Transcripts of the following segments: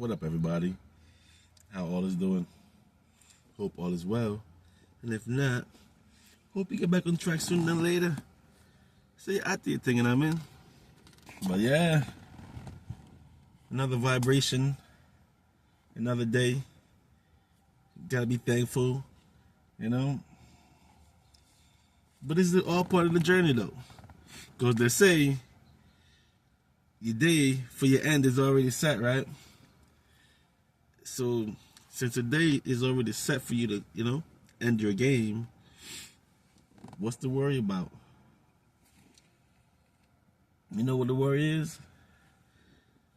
What up, everybody? How all is doing? Hope all is well. And if not, hope you get back on track sooner than later. So you're out there thinking I'm in. But yeah, another vibration, another day. Gotta be thankful, you know. But this is all part of the journey, though. Because they say your day for your end is already set, right? So since the day is already set for you to, end your game, what's the worry about? You know what the worry is?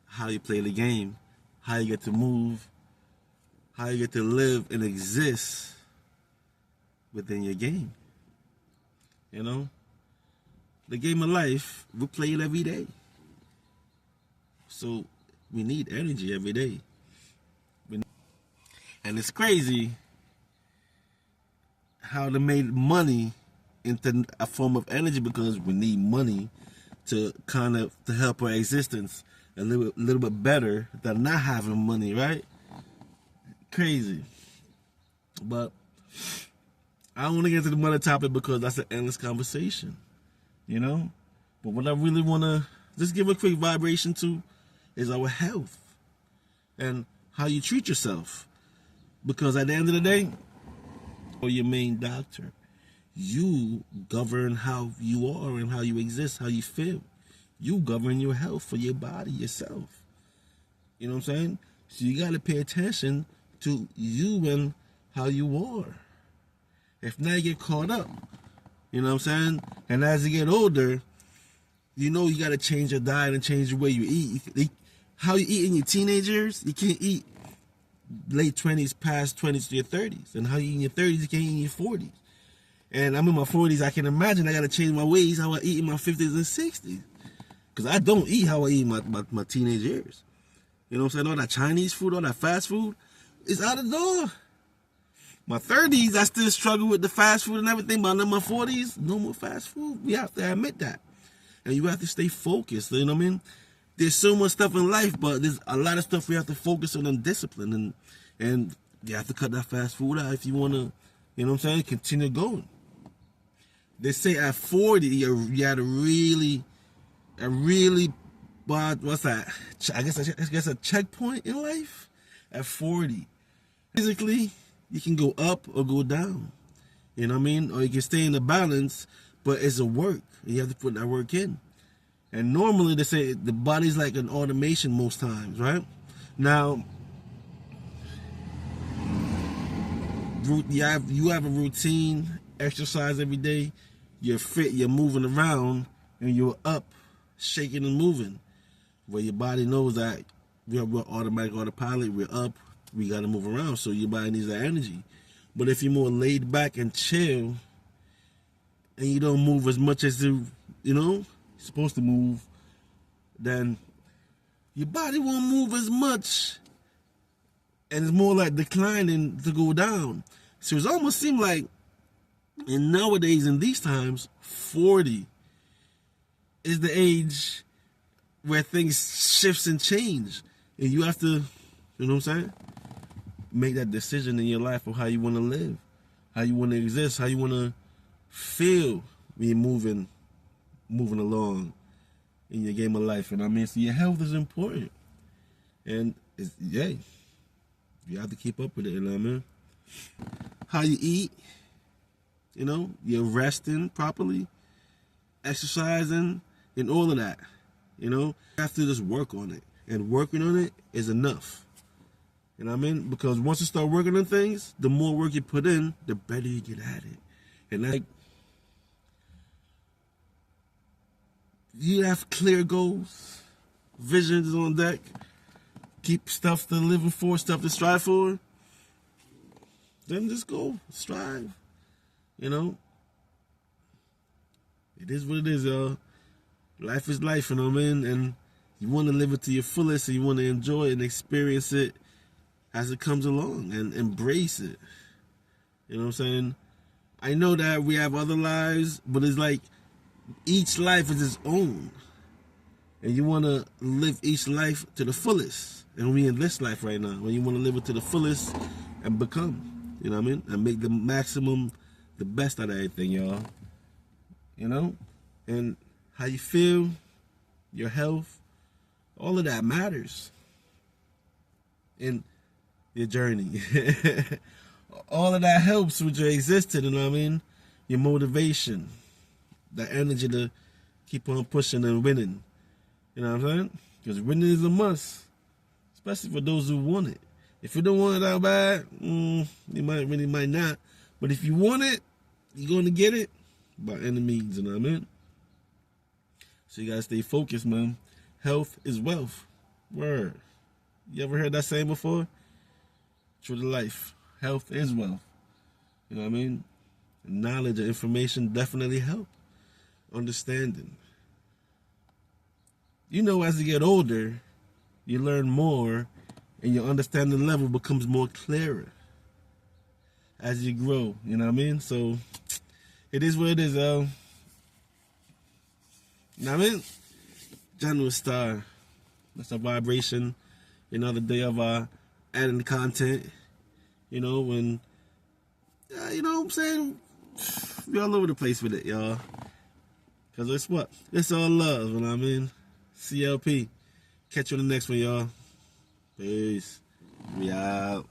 How you play the game, how you get to move, how you get to live and exist within your game. You know? The game of life, we play it every day. So we need energy every day. And it's crazy how they made money into a form of energy, because we need money to help our existence a little bit better than not having money, right? Crazy. But I don't want to get into the money topic because that's an endless conversation, But what I really want to just give a quick vibration to is our health and how you treat yourself. Because at the end of the day, you're your main doctor. You govern how you are and how you exist, how you feel. You govern your health for your body, yourself. You know what I'm saying? So you got to pay attention to you and how you are. If not, you get caught up. You know what I'm saying? And as you get older, you got to change your diet and change the way you eat. How you eat in your teenage years, you can't eat late 20s, past 20s to your 30s. And how you eat in your 30s, you can't eat in your 40s. And I'm in my 40s, I can imagine I got to change my ways, how I eat in my 50s and 60s. Because I don't eat how I eat in my teenage years. You know what I'm saying? All that Chinese food, all that fast food, is out the door. My 30s, I still struggle with the fast food and everything, but in my 40s, no more fast food. We have to admit that. And you have to stay focused, you know what I mean? There's so much stuff in life, but there's a lot of stuff we have to focus on and discipline. And you have to cut that fast food out if you want to, continue going. They say at 40, you had a really, what's that? I guess a checkpoint in life at 40. Physically, you can go up or go down. You know what I mean? Or you can stay in the balance, but it's a work. You have to put that work in. And normally they say the body's like an automation most times, right? Now, you have a routine, exercise every day, you're fit, you're moving around, and you're up, shaking and moving. Where your body knows that we're automatic autopilot, we're up, we got to move around, so your body needs that energy. But if you're more laid back and chill, and you don't move as much as you're supposed to move, then your body won't move as much, and it's more like declining to go down. So it almost seems like, and nowadays in these times, 40 is the age where things shifts and change, and you have to, make that decision in your life of how you want to live, how you want to exist, how you want to feel when you're moving along in your game of life. And so your health is important, and you have to keep up with it. How you eat, you're resting properly, exercising, and all of that. You have to just work on it, and working on it is enough. You know what I mean? Because once you start working on things, the more work you put in, the better you get at it. And you have clear goals, visions on deck, keep stuff to live for, stuff to strive for, then just go, strive. It is what it is, y'all. Life is life, and you want to live it to your fullest, and you want to enjoy it and experience it as it comes along and embrace it. You know what I'm saying? I know that we have other lives, but it's like each life is its own. and you want to live each life to the fullest. And we in this life right now, when you want to live it to the fullest and become, you know what I mean? And make the maximum, the best out of everything, y'all. You know? And how you feel, your health, all of that matters in your journey. All of that helps with your existence, you know what I mean? Your motivation, the energy to keep on pushing and winning. You know what I'm saying? Because winning is a must, especially for those who want it. If you don't want it that bad, you might not. But if you want it, you're going to get it by any means, you know what I mean? So you got to stay focused, man. Health is wealth. Word. You ever heard that saying before? True to life. Health is wealth. You know what I mean? Knowledge and information definitely help. Understanding. You know, as you get older, you learn more and your understanding level becomes more clearer as you grow. You know what I mean? So, it is what it is, yo. You know what I mean? General Star. That's a vibration. Another day of adding content. You know, when, you know what I'm saying? We're all over the place with it, y'all. Because it's what? It's all love, you know what I mean? CLP. Catch you on the next one, y'all. Peace. We out.